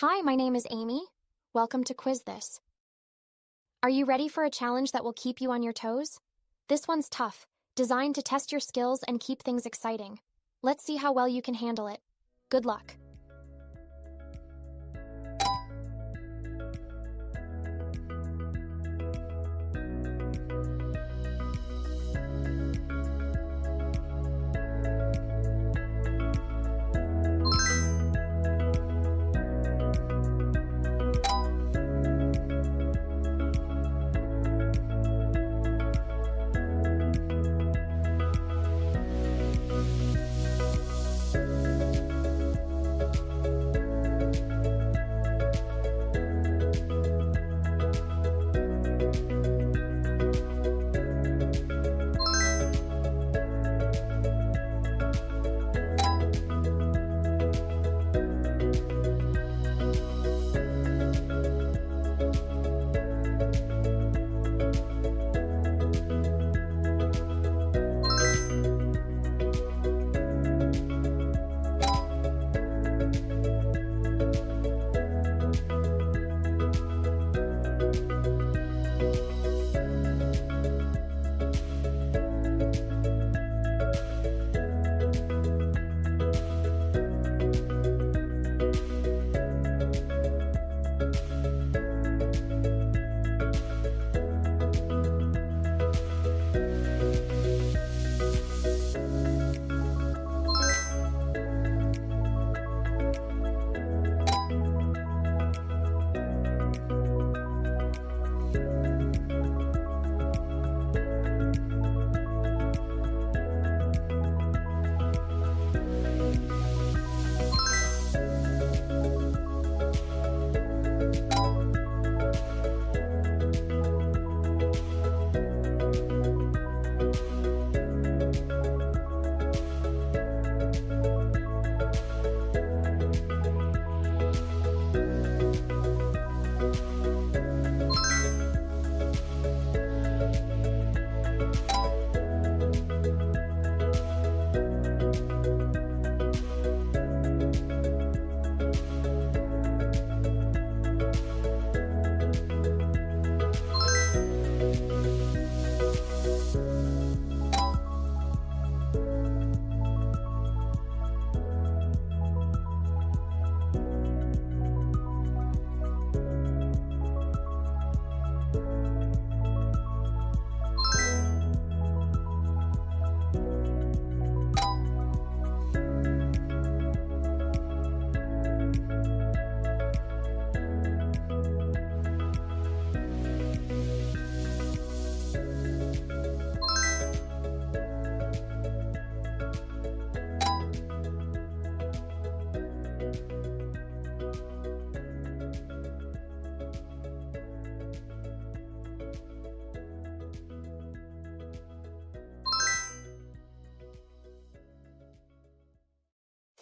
Hi, my name is Amy. Welcome to Quiz This. Are you ready for a challenge that will keep you on your toes? This one's tough, designed to test your skills and keep things exciting. Let's see how well you can handle it. Good luck.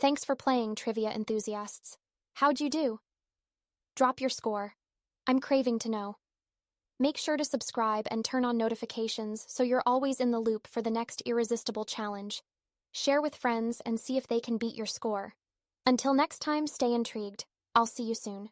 Thanks for playing, trivia enthusiasts. How'd you do? Drop your score. I'm craving to know. Make sure to subscribe and turn on notifications so you're always in the loop for the next irresistible challenge. Share with friends and see if they can beat your score. Until next time, stay intrigued. I'll see you soon.